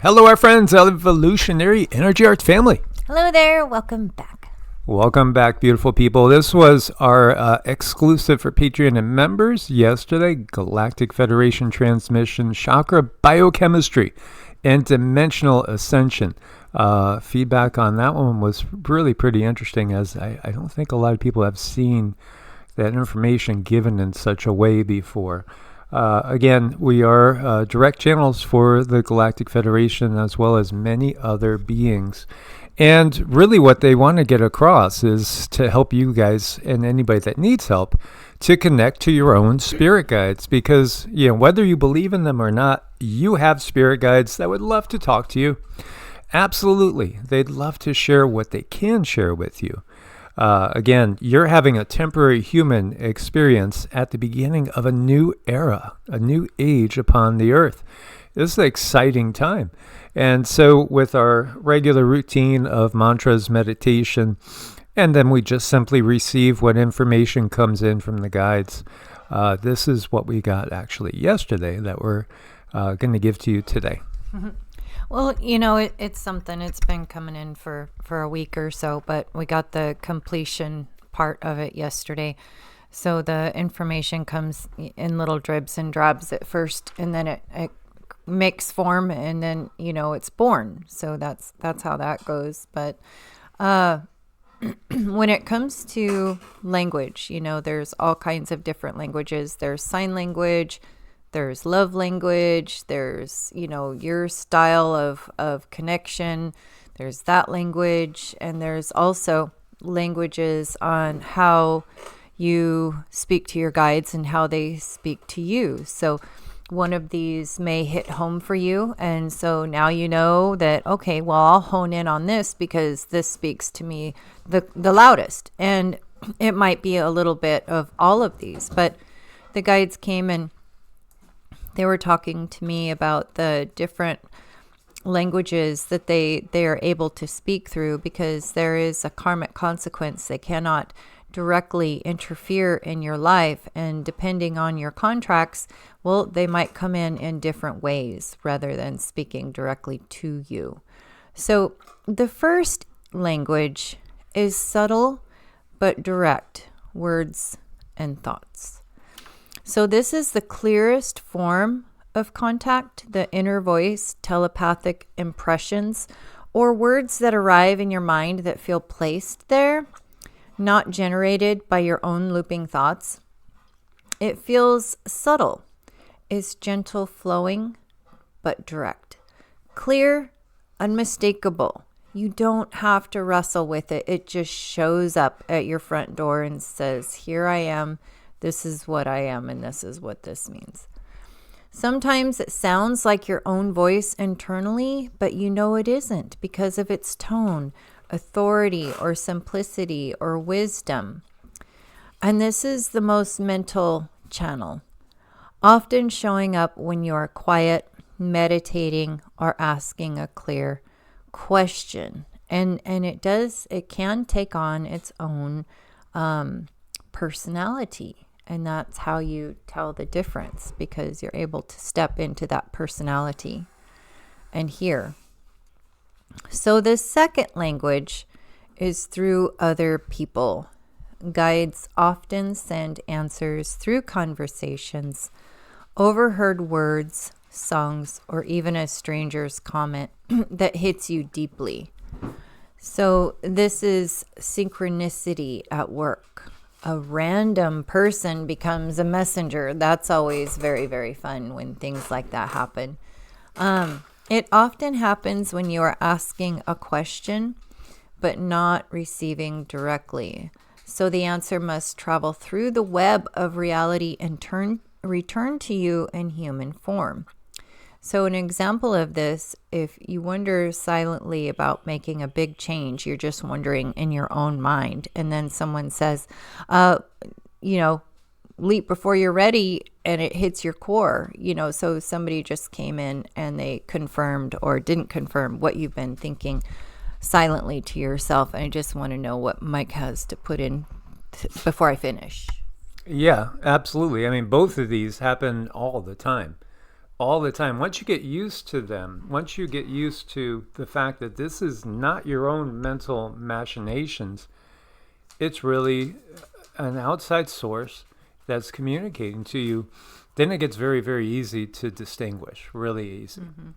Hello, our friends, evolutionary energy arts family. Hello there. Welcome back. Welcome back, beautiful people. This was our exclusive for Patreon and members yesterday, Galactic Federation Transmission, Chakra Biochemistry, and Dimensional Ascension. Feedback on that one was really pretty interesting, as I don't think a lot of people have seen that information given in such a way before. Again, we are direct channels for the Galactic Federation as well as many other beings. And really what they want to get across is to help you guys and anybody that needs help to connect to your own spirit guides. Because, whether you believe in them or not, you have spirit guides that would love to talk to you. Absolutely. They'd love to share what they can share with you. Again, you're having a temporary human experience at the beginning of a new era, a new age upon the earth. This is an exciting time. And so with our regular routine of mantras, meditation, and then we just simply receive what information comes in from the guides. This is what we got actually yesterday that we're going to give to you today. Mm-hmm. Well, it's something. It's been coming in for a week or so, but we got the completion part of it yesterday. So the information comes in little dribs and drabs at first, and then it makes form, and then it's born. So that's how that goes. But when it comes to language, there's all kinds of different languages. There's sign language, there's love language, there's your style of connection, there's that language, and there's also languages on how you speak to your guides and how they speak to you. So one of these may hit home for you, and so now you know that, okay, well, I'll hone in on this because this speaks to me the loudest. And it might be a little bit of all of these, but the guides came and they were talking to me about the different languages that they are able to speak through, because there is a karmic consequence. They cannot directly interfere in your life, and depending on your contracts, well, they might come in different ways rather than speaking directly to you. So the first language is subtle but direct words and thoughts. So this is the clearest form of contact, the inner voice, telepathic impressions, or words that arrive in your mind that feel placed there, not generated by your own looping thoughts. It feels subtle, is gentle flowing, but direct. Clear, unmistakable. You don't have to wrestle with it. It just shows up at your front door and says, here I am. This is what I am, and this is what this means. Sometimes it sounds like your own voice internally, but it isn't because of its tone, authority, or simplicity, or wisdom. And this is the most mental channel, often showing up when you're quiet, meditating, or asking a clear question. And it can take on its own personality. And that's how you tell the difference, because you're able to step into that personality and hear. So the second language is through other people. Guides often send answers through conversations, overheard words, songs, or even a stranger's comment that hits you deeply. So this is synchronicity at work. A random person becomes a messenger. That's always very, very fun when things like that happen. It often happens when you are asking a question, but not receiving directly. So the answer must travel through the web of reality and return to you in human form. So an example of this, if you wonder silently about making a big change, you're just wondering in your own mind, and then someone says, leap before you're ready, and it hits your core, so somebody just came in and they confirmed or didn't confirm what you've been thinking silently to yourself. And I just want to know what Mike has to put in before I finish. Yeah, absolutely. I mean, both of these happen all the time. all the time. Once you get used to them, once you get used to the fact that this is not your own mental machinations, it's really an outside source that's communicating to you, then it gets very, very easy to distinguish, really easy. Mm-hmm.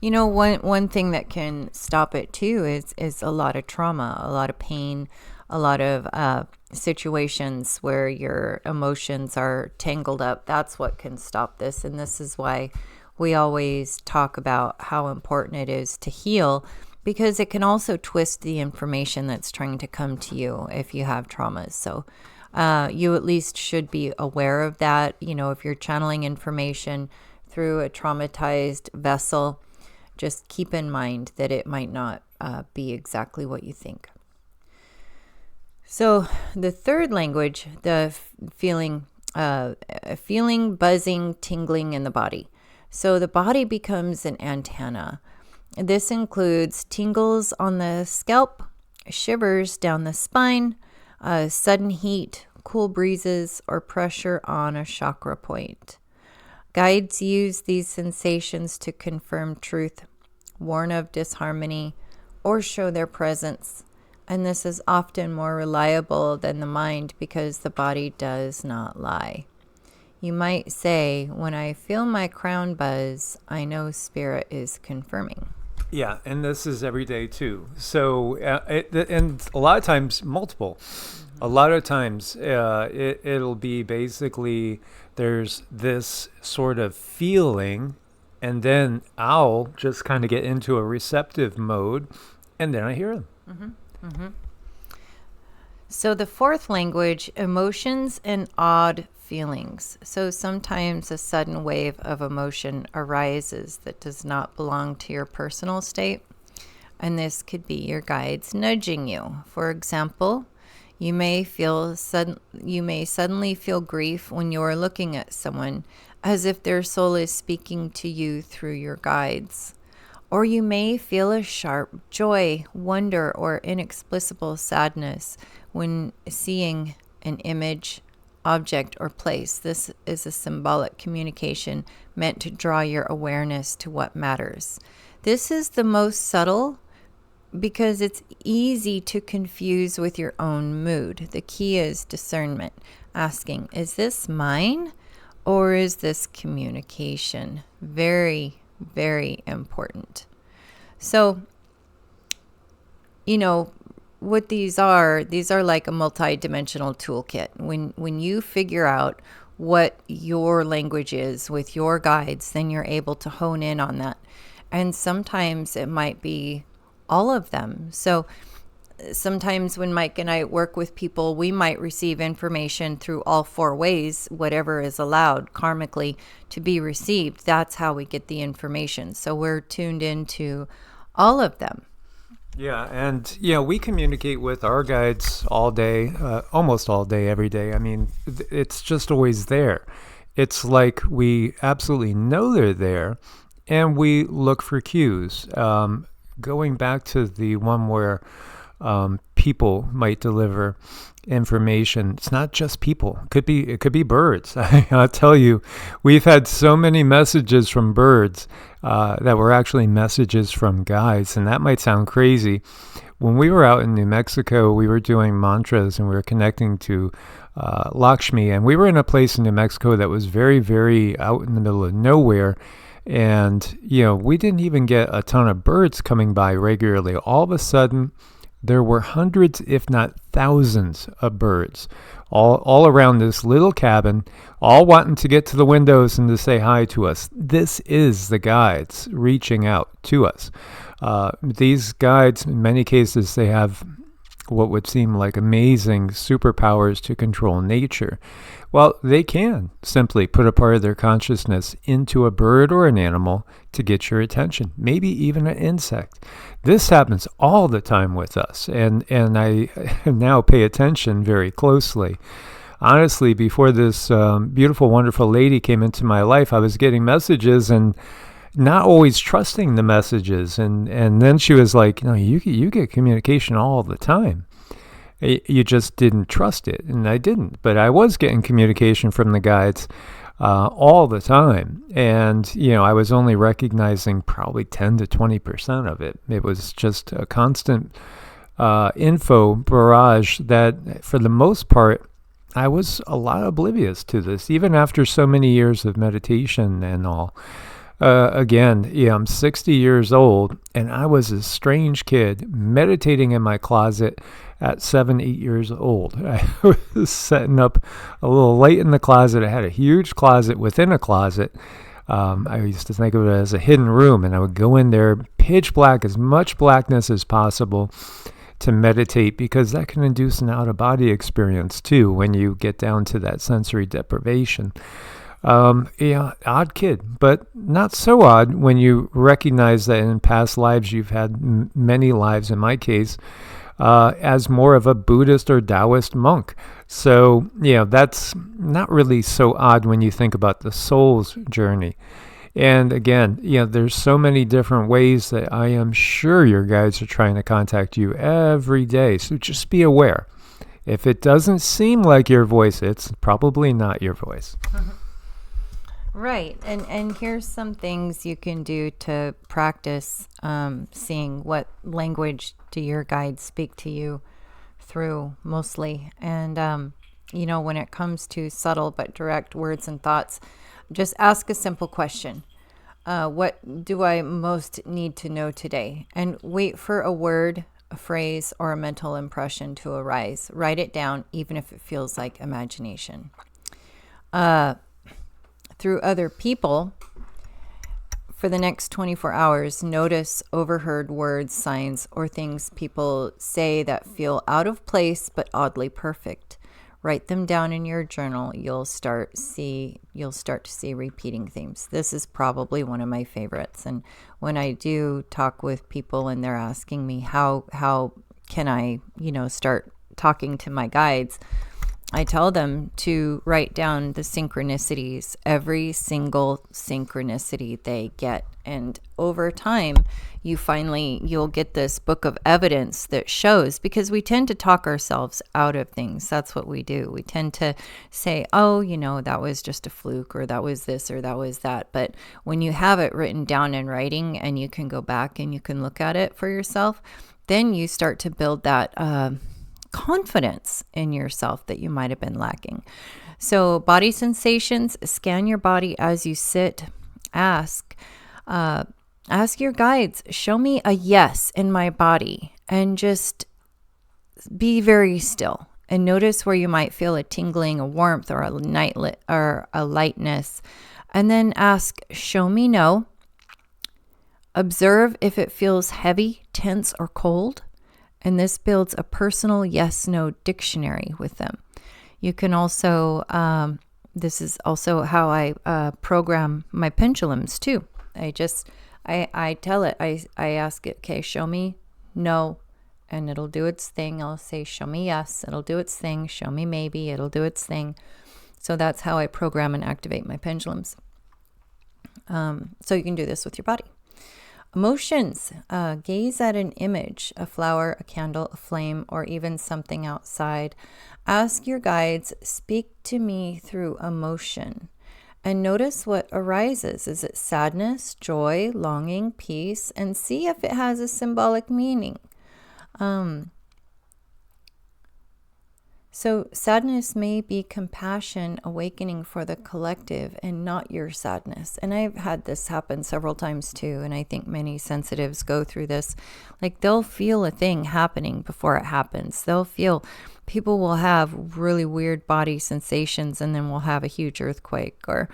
You know, one thing that can stop it too is a lot of trauma, a lot of pain, a lot of situations where your emotions are tangled up. That's what can stop this. And this is why we always talk about how important it is to heal, because it can also twist the information that's trying to come to you if you have traumas. So you at least should be aware of that. You know, if you're channeling information through a traumatized vessel, just keep in mind that it might not be exactly what you think. So the third language, the feeling, buzzing, tingling in the body. So the body becomes an antenna. This includes tingles on the scalp, shivers down the spine, sudden heat, cool breezes, or pressure on a chakra point. Guides use these sensations to confirm truth, warn of disharmony, or show their presence. And this is often more reliable than the mind because the body does not lie. You might say, when I feel my crown buzz, I know spirit is confirming. Yeah, and this is every day too. So, and a lot of times multiple. A lot of times it'll be basically there's this sort of feeling, and then I'll just kind of get into a receptive mode, and then I hear them. Mm-hmm. Mm-hmm. So the fourth language, emotions and odd feelings. So sometimes a sudden wave of emotion arises that does not belong to your personal state. And this could be your guides nudging you. For example, you may suddenly feel grief when you are looking at someone as if their soul is speaking to you through your guides. Or you may feel a sharp joy, wonder, or inexplicable sadness when seeing an image, object, or place. This is a symbolic communication meant to draw your awareness to what matters. This is the most subtle because it's easy to confuse with your own mood. The key is discernment, asking, is this mine or is this communication? Very, very important. So, you know, what these are like a multi-dimensional toolkit. When you figure out what your language is with your guides, then you're able to hone in on that. And sometimes it might be all of them. So sometimes when Mike and I work with people, we might receive information through all four ways, whatever is allowed karmically to be received. That's how we get the information. So we're tuned into all of them. Yeah, and we communicate with our guides all day, almost all day, every day. I mean, it's just always there. It's like we absolutely know they're there, and we look for cues. Going back to the one where people might deliver information, it's not just people. It could be birds. I'll tell you, we've had so many messages from birds that were actually messages from guides, and that might sound crazy. When we were out in New Mexico, we were doing mantras and we were connecting to Lakshmi, and we were in a place in New Mexico that was very, very out in the middle of nowhere. And, we didn't even get a ton of birds coming by regularly. All of a sudden, there were hundreds, if not thousands, of birds all around this little cabin, all wanting to get to the windows and to say hi to us. This is the guides reaching out to us. These guides, in many cases, they have what would seem like amazing superpowers to control nature. Well, they can simply put a part of their consciousness into a bird or an animal to get your attention, maybe even an insect. This happens all the time with us, and I now pay attention very closely. Honestly, before this beautiful, wonderful lady came into my life, I was getting messages and not always trusting the messages. And then she was like, no, you get communication all the time. You just didn't trust it. And I didn't. But I was getting communication from the guides. all the time. And, I was only recognizing probably 10 to 20% of it. It was just a constant info barrage that, for the most part, I was a lot oblivious to this, even after so many years of meditation and all. Again, I'm 60 years old, and I was a strange kid meditating in my closet at 7, 8 years old. I was setting up a little light in the closet. I had a huge closet within a closet. I used to think of it as a hidden room, and I would go in there, pitch black, as much blackness as possible, to meditate, because that can induce an out-of-body experience too when you get down to that sensory deprivation. Odd kid, but not so odd when you recognize that in past lives you've had many lives, in my case, as more of a Buddhist or Taoist monk. So, that's not really so odd when you think about the soul's journey. And again, there's so many different ways that I am sure your guides are trying to contact you every day. So just be aware. If it doesn't seem like your voice, it's probably not your voice. Right. And here's some things you can do to practice seeing what language do your guides speak to you through mostly. And, when it comes to subtle but direct words and thoughts, just ask a simple question. What do I most need to know today? And wait for a word, a phrase, or a mental impression to arise. Write it down, even if it feels like imagination. Through other people, for the next 24 hours, notice overheard words, signs, or things people say that feel out of place but oddly perfect. Write them down in your journal. You'll start to see repeating themes. This is probably one of my favorites. And when I do talk with people and they're asking me how can I, start talking to my guides, I tell them to write down the synchronicities, every single synchronicity they get. And over time, you'll get this book of evidence that shows, because we tend to talk ourselves out of things. That's what we do. We tend to say, oh, that was just a fluke, or that was this, or that was that. But when you have it written down in writing and you can go back and you can look at it for yourself, then you start to build that confidence in yourself that you might have been lacking. So body sensations, scan your body as you sit. Ask your guides, show me a yes in my body, and just be very still and notice where you might feel a tingling, a warmth, or a lightness. And then ask, show me no. Observe if it feels heavy, tense, or cold. And this builds a personal yes-no dictionary with them. You can also, this is also how I program my pendulums too. I tell it, I ask it, okay, show me no, and it'll do its thing. I'll say, show me yes, it'll do its thing. Show me maybe, it'll do its thing. So that's how I program and activate my pendulums. So you can do this with your body. Emotions, gaze at an image, a flower, a candle, a flame, or even something outside. Ask your guides, speak to me through emotion, and notice what arises. Is it sadness, joy, longing, peace? And see if it has a symbolic meaning. So sadness may be compassion awakening for the collective and not your sadness. And I've had this happen several times too. And I think many sensitives go through this. Like, they'll feel a thing happening before it happens. People will have really weird body sensations, and then we'll have a huge earthquake, or,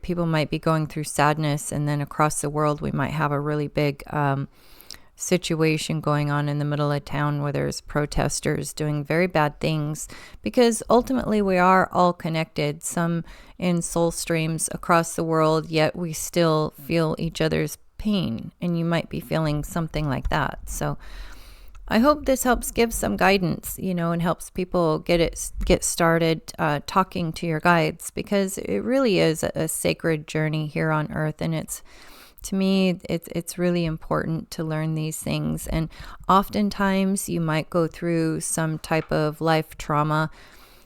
people might be going through sadness, and then across the world, we might have a really big, situation going on in the middle of town where there's protesters doing very bad things, because ultimately we are all connected, some in soul streams across the world, yet we still feel each other's pain, and you might be feeling something like that. So I hope this helps give some guidance, and helps people get started talking to your guides, because it really is a sacred journey here on earth, and to me, it's really important to learn these things. And oftentimes you might go through some type of life trauma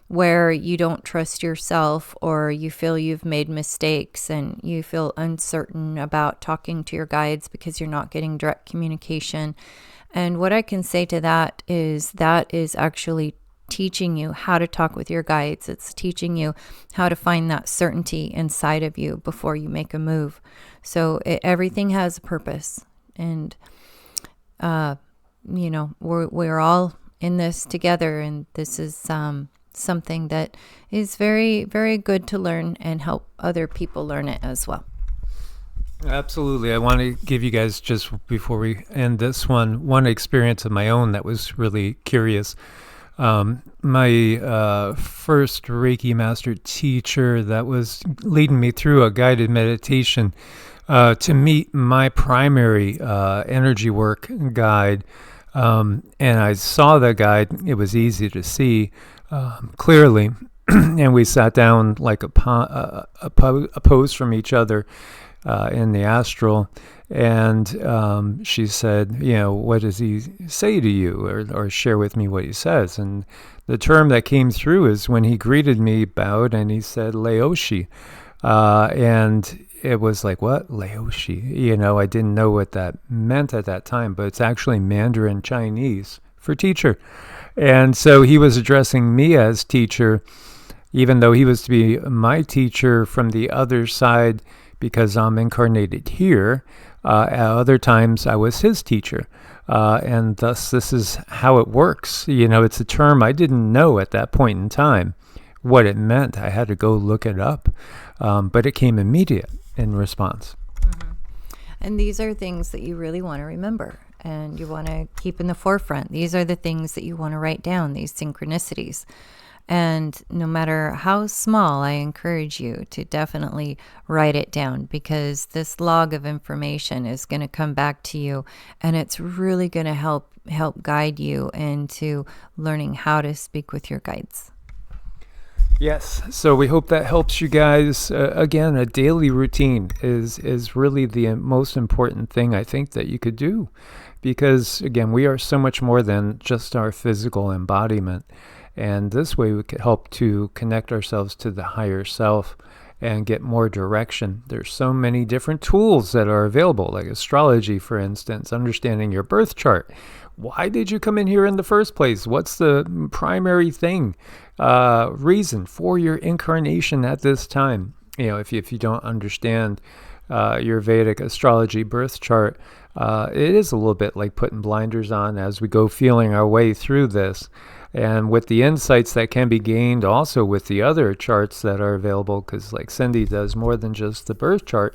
where you don't trust yourself, or you feel you've made mistakes and you feel uncertain about talking to your guides because you're not getting direct communication. And what I can say to that is actually teaching you how to talk with your guides. It's teaching you how to find that certainty inside of you before you make a move. So everything has a purpose. And, we're all in this together. And this is something that is very, very good to learn and help other people learn it as well. Absolutely. I want to give you guys, just before we end this one experience of my own that was really curious. My first Reiki master teacher that was leading me through a guided meditation to meet my primary energy work guide. And I saw the guide. It was easy to see clearly. And we sat down like a pose from each other in the astral. And she said, what does he say to you, or share with me what he says? And the term that came through is, when he greeted me, bowed, and he said, Laoshi. And it was like, what? Laoshi? I didn't know what that meant at that time, but it's actually Mandarin Chinese for teacher. And so he was addressing me as teacher, even though he was to be my teacher from the other side, because I'm incarnated here. At other times, I was his teacher. And thus, this is how it works. It's a term I didn't know at that point in time what it meant. I had to go look it up. But it came immediate in response. Mm-hmm. And these are things that you really want to remember and you want to keep in the forefront. These are the things that you want to write down, these synchronicities. And no matter how small, I encourage you to definitely write it down, because this log of information is going to come back to you, and it's really going to help guide you into learning how to speak with your guides. Yes. So we hope that helps you guys. Again, a daily routine is really the most important thing I think that you could do, because again, we are so much more than just our physical embodiment. And this way we could help to connect ourselves to the higher self and get more direction. There's so many different tools that are available, like astrology, for instance, understanding your birth chart. Why did you come in here in the first place? What's the primary reason for your incarnation at this time? If you don't understand your Vedic astrology birth chart, it is a little bit like putting blinders on as we go feeling our way through this. And with the insights that can be gained also with the other charts that are available, because like Cindy does more than just the birth chart,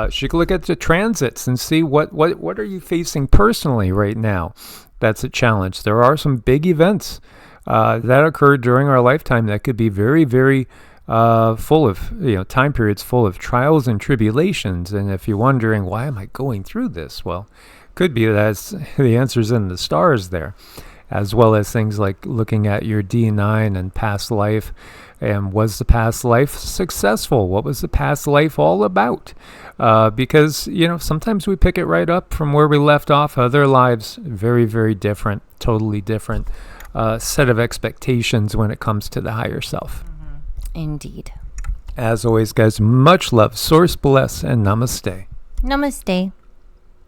she can look at the transits and see what are you facing personally right now. That's a challenge. There are some big events that occur during our lifetime that could be very, very full of, time periods full of trials and tribulations. And if you're wondering, why am I going through this? Well, could be that the answer's in the stars there, as well as things like looking at your D9 and past life. And was the past life successful? What was the past life all about? Because, sometimes we pick it right up from where we left off. Other lives, very, very different, totally different set of expectations when it comes to the higher self. Mm-hmm. Indeed. As always, guys, much love, source bless, and namaste. Namaste.